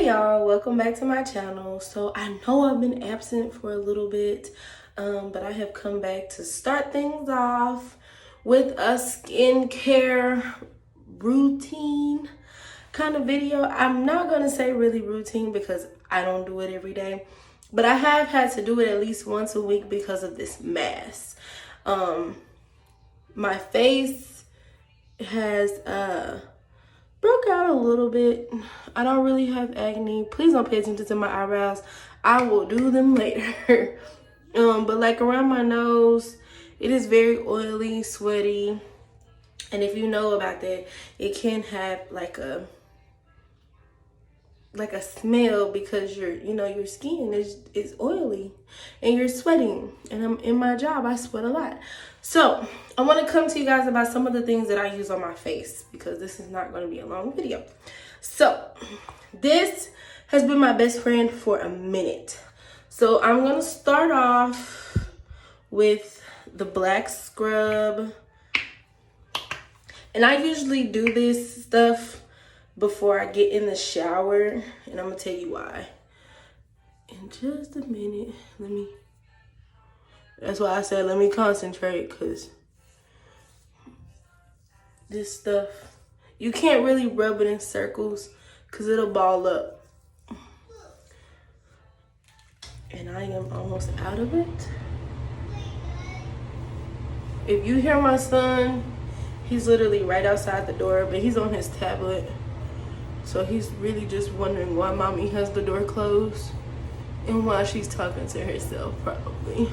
Hey y'all, welcome back to my channel. So I know I've been absent for a little bit, but I have come back to start things off with a skincare routine kind of video. I'm not gonna say really routine because I don't do it every day, but I have had to do it at least once a week because of this mask. My face has broke out a little bit. I don't really have acne. Please don't pay attention to my eyebrows. I will do them later. But like around my nose, it is very oily, sweaty. And if you know about that, it can have like a smell because your skin is oily and you're sweating. And I'm in my job, I sweat a lot. So I want to come to you guys about some of the things that I use on my face because this is not going to be a long video. So this has been my best friend for a minute. So I'm going to start off with the black scrub. And I usually do this stuff before I get in the shower, and I'm gonna tell you why in just a minute. That's why I said let me concentrate, because this stuff, you can't really rub it in circles because it'll ball up. And I am almost out of it. If you hear my son, he's literally right outside the door, but he's on his tablet. So he's really just wondering why mommy has the door closed and why she's talking to herself, probably.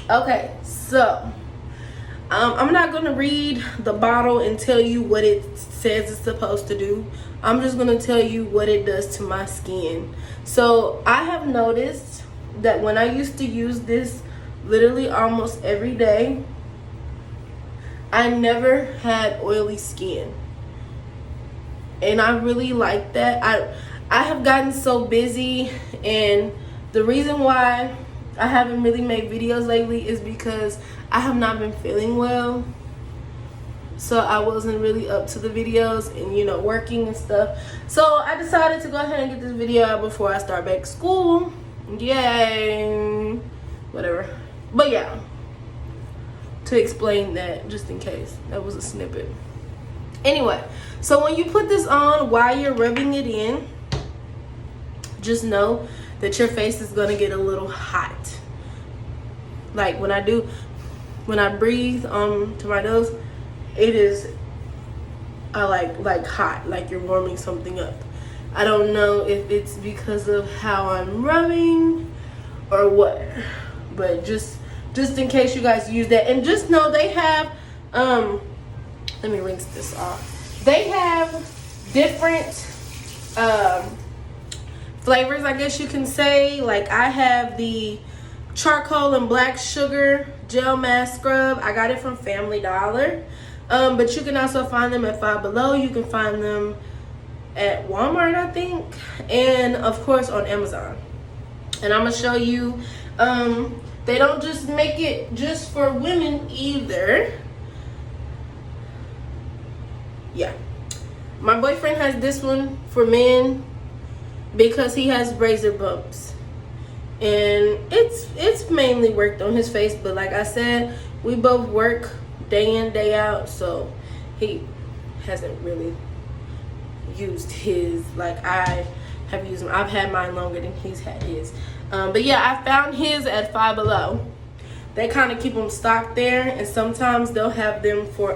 Okay, so I'm not gonna read the bottle and tell you what it says it's supposed to do. I'm just gonna tell you what it does to my skin. So I have noticed that when I used to use this literally almost every day, I never had oily skin, and I really like that. I have gotten so busy, and the reason why I haven't really made videos lately is because I have not been feeling well, so I wasn't really up to the videos and working and stuff. So I decided to go ahead and get this video out before I start back to school. Yay, whatever. But yeah, to explain that, just in case that was a snippet. Anyway, so when you put this on, while you're rubbing it in, just know that your face is gonna get a little hot. Like when I breathe to my nose, it is like hot, like you're warming something up. I don't know if it's because of how I'm rubbing or what, but just in case you guys use that. And just know they have, let me rinse this off. They have different flavors, I guess you can say. Like I have the charcoal and black sugar gel mask scrub. I got it from Family Dollar. But you can also find them at Five Below. You can find them at Walmart, I think. And of course on Amazon. And I'm gonna show you, they don't just make it just for women either. Yeah. My boyfriend has this one for men because he has razor bumps. And it's mainly worked on his face, but like I said, we both work day in, day out, so he hasn't really used his like I have used him. I've had mine longer than he's had his. But yeah, I found his at Five Below. They kind of keep them stocked there, and sometimes they'll have them for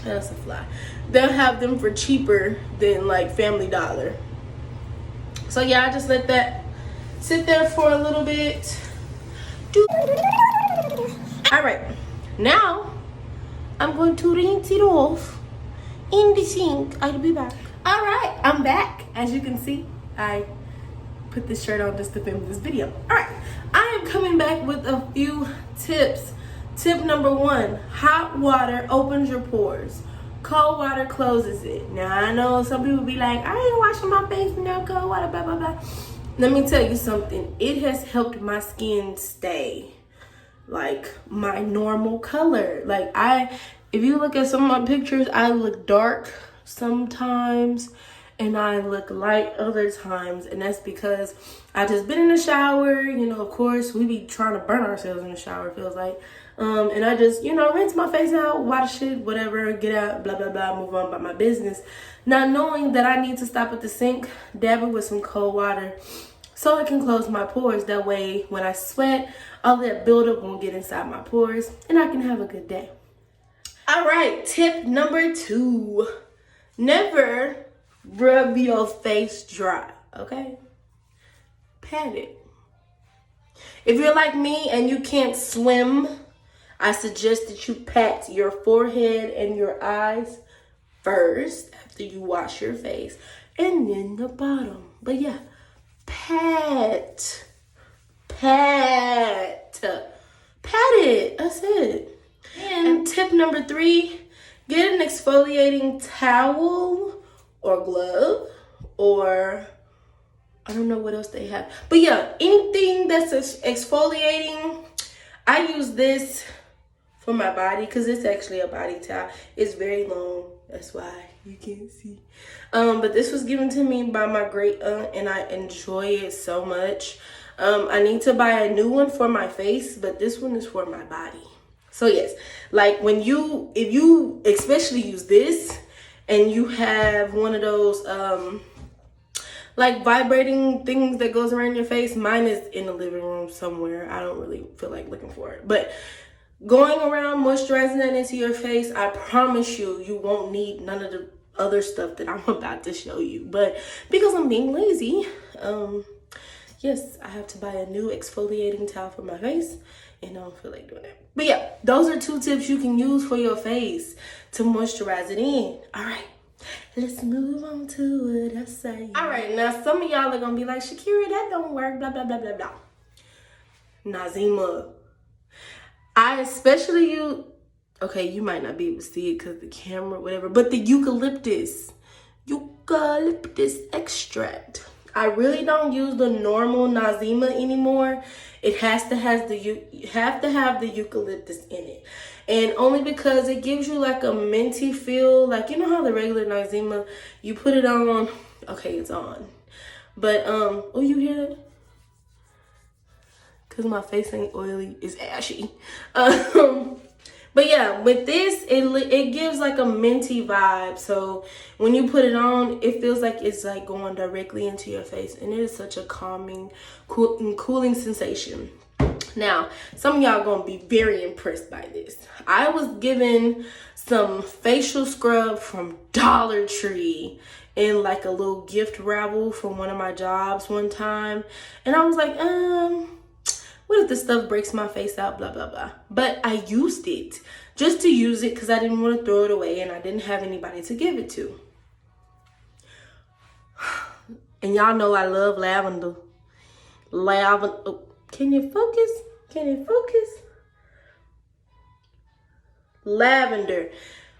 that's a fly. They'll have them for cheaper than like Family Dollar. So yeah, I just let that sit there for a little bit. All right, now I'm going to rinse it off in the sink. I'll be back. All right, I'm back. As you can see, I put this shirt on just to film this video. All right, I am coming back with a few tips. Tip number 1, hot water opens your pores. Cold water closes it. Now, I know some people be like, I ain't washing my face with no cold water, blah, blah, blah. Let me tell you something. It has helped my skin stay like my normal color. Like if you look at some of my pictures, I look dark sometimes and I look light other times, and that's because I just been in the shower. You know, of course we be trying to burn ourselves in the shower, it feels like. And I just, you know, rinse my face out, wash it, whatever, get out, blah blah blah, move on about my business, not knowing that I need to stop at the sink, dab it with some cold water so it can close my pores. That way when I sweat, all that buildup won't get inside my pores and I can have a good day. All right, tip number 2, never rub your face dry, okay? Pat it. If you're like me and you can't swim, I suggest that you pat your forehead and your eyes first after you wash your face, and then the bottom. But yeah, pat it. That's it. And tip number 3, get an exfoliating towel or glove, or I don't know what else they have. But yeah, anything that's exfoliating. I use this for my body because it's actually a body towel. It's very long. That's why you can't see. But this was given to me by my great aunt and I enjoy it so much. I need to buy a new one for my face, but this one is for my body. So yes, like if you especially use this and you have one of those like vibrating things that goes around your face. Mine is in the living room somewhere. I don't really feel like looking for it, but going around moisturizing that into your face, I promise you won't need none of the other stuff that I'm about to show you. But because I'm being lazy, yes, I have to buy a new exfoliating towel for my face, and I don't feel like doing it. But yeah, those are 2 tips you can use for your face to moisturize it in. All right, let's move on to what I say. All right, now some of y'all are gonna be like, Shakira, that don't work, blah blah blah blah blah. Noxzema. I especially use, okay, you might not be able to see it because the camera, whatever, but the eucalyptus extract. I really don't use the normal Noxzema anymore. It has to have the eucalyptus in it, and only because it gives you like a minty feel. Like, you know how the regular Noxzema, you put it on, okay, it's on, but oh, you hear that? Because my face ain't oily, it's ashy. But yeah, with this, it gives like a minty vibe. So when you put it on, it feels like it's like going directly into your face. And it is such a calming, cooling sensation. Now, some of y'all gonna be very impressed by this. I was given some facial scrub from Dollar Tree in like a little gift raffle from one of my jobs one time. And I was like, what if this stuff breaks my face out, blah blah blah. But I used it just to use it because I didn't want to throw it away and I didn't have anybody to give it to. And y'all know I love lavender. Oh, can you focus? Lavender,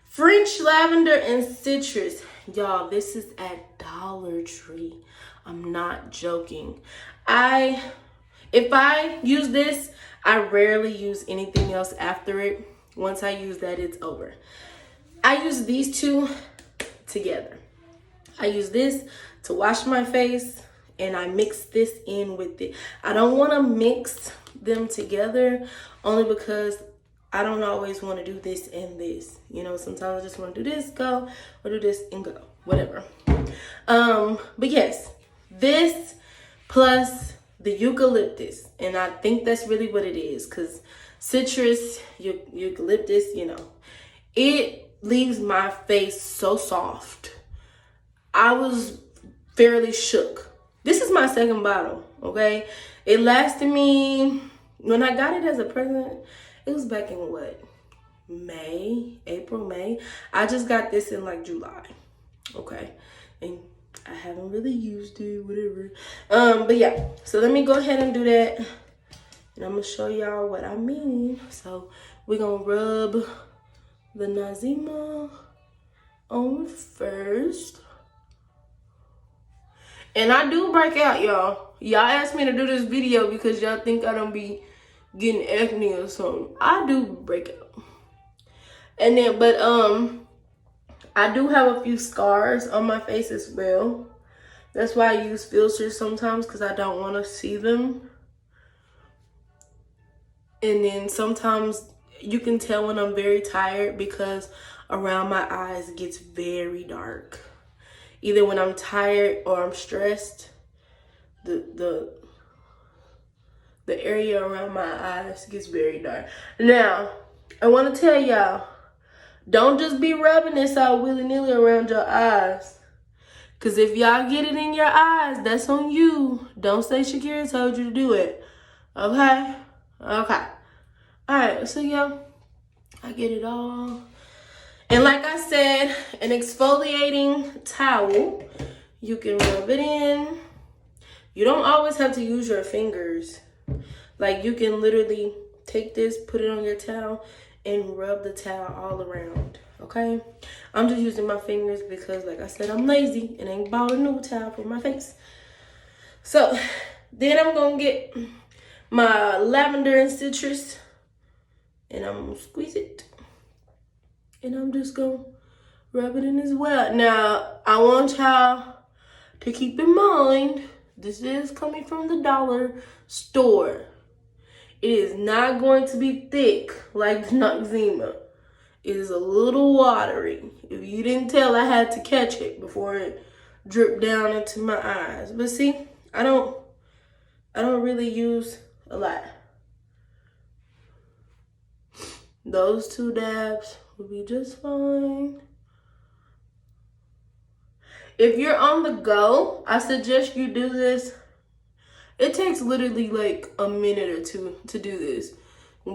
French lavender and citrus. Y'all, this is at Dollar Tree. I'm not joking. If I use this, I rarely use anything else after it. Once I use that, it's over. I use these 2 together. I use this to wash my face, and I mix this in with it. I don't want to mix them together only because I don't always want to do this and this. You know, sometimes I just want to do this, go, or do this and go, whatever. But yes, this plus the eucalyptus, and I think that's really what it is, because citrus, eucalyptus, you know, it leaves my face so soft. I was fairly shook. This is my 2nd bottle, okay? It lasted me, when I got it as a present, it was back in what? April, May. I just got this in like July, okay? And I haven't really used it, whatever. But yeah, so let me go ahead and do that. And I'm gonna show y'all what I mean. So we're gonna rub the Noxzema on first. And I do break out, y'all. Y'all asked me to do this video because y'all think I don't be getting acne or something. I do break out. And then, but I do have a few scars on my face as well. That's why I use filters sometimes, because I don't want to see them. And then sometimes you can tell when I'm very tired because around my eyes it gets very dark. Either when I'm tired or I'm stressed, the area around my eyes gets very dark. Now, I want to tell y'all, don't just be rubbing this out willy-nilly around your eyes. Because if y'all get it in your eyes, that's on you. Don't say Shakira told you to do it. Okay? Okay. Alright, so yeah, I get it all. And like I said, an exfoliating towel, you can rub it in. You don't always have to use your fingers. Like, you can literally take this, put it on your towel, and rub the towel all around, okay? I'm just using my fingers because, like I said, I'm lazy and ain't bought a new towel for my face. So, then I'm going to get my lavender and citrus, and I'm going to squeeze it. And I'm just going to rub it in as well. Now, I want y'all to keep in mind, this is coming from the dollar store. It is not going to be thick like Noxzema. It is a little watery. If you didn't tell, I had to catch it before it dripped down into my eyes. But see, I don't really use a lot. Those 2 dabs will be just fine. If you're on the go, I suggest you do this. It takes literally like a minute or 2 to do this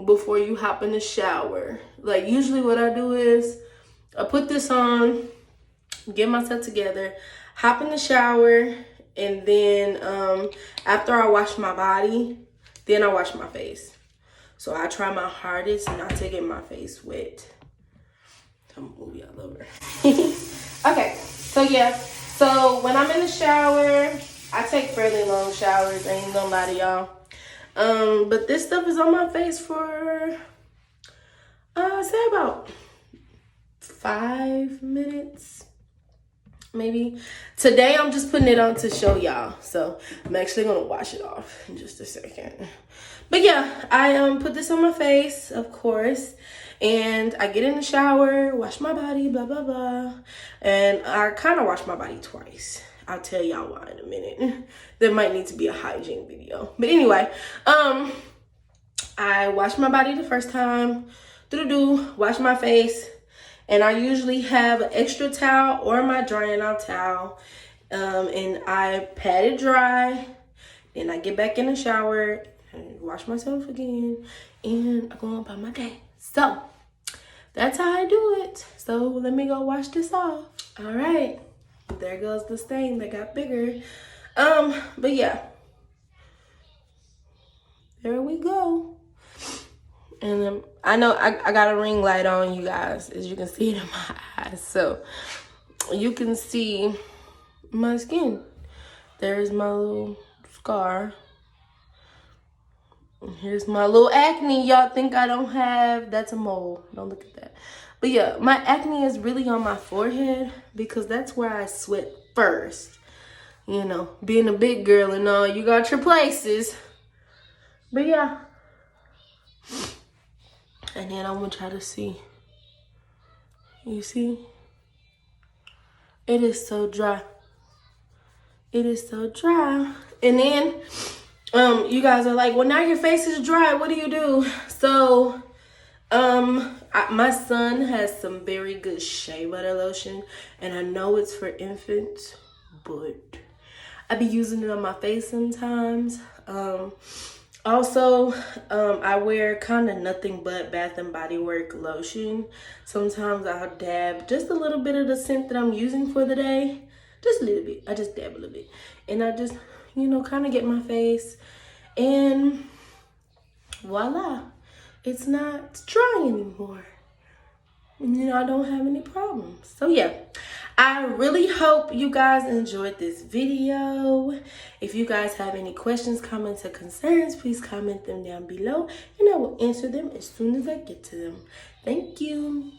before you hop in the shower. Like, usually what I do is I put this on, get myself together, hop in the shower, and then after I wash my body, then I wash my face. So I try my hardest not to get my face wet. I'm gonna move y'all over. Okay, so yeah. So when I'm in the shower, I take fairly long showers, I ain't gonna lie to y'all. But this stuff is on my face for, say about 5 minutes, maybe. Today, I'm just putting it on to show y'all. So I'm actually gonna wash it off in just a second. But yeah, I put this on my face, of course. And I get in the shower, wash my body, blah, blah, blah. And I kind of wash my body twice. I'll tell y'all why in a minute. There might need to be a hygiene video. But anyway, I wash my body the first time. Wash my face. And I usually have an extra towel or my drying out towel. And I pat it dry. Then I get back in the shower and wash myself again. And I go on by my day. So, that's how I do it. So, let me go wash this off. All right. There goes the stain that got bigger. But yeah. There we go. And then, I know I got a ring light on, you guys, as you can see it in my eyes. So, you can see my skin. There's my little scar. Here's my little acne y'all think I don't have. That's a mole. Don't look at that. But yeah, my acne is really on my forehead because that's where I sweat first. You know, being a big girl and all, you got your places. But yeah. And then I'm going to try to see. You see? It is so dry. It is so dry. And then you guys are like, well, now your face is dry. What do you do? So, my son has some very good shea butter lotion, and I know it's for infants, but I be using it on my face sometimes. Also, I wear kind of nothing but Bath and Body Works lotion. Sometimes I'll dab just a little bit of the scent that I'm using for the day. Just a little bit. I just dab a little bit. And I just, you know, kind of get my face. And voila. It's not dry anymore. And, you know, I don't have any problems. So, yeah. I really hope you guys enjoyed this video. If you guys have any questions, comments, or concerns, please comment them down below. And I will answer them as soon as I get to them. Thank you.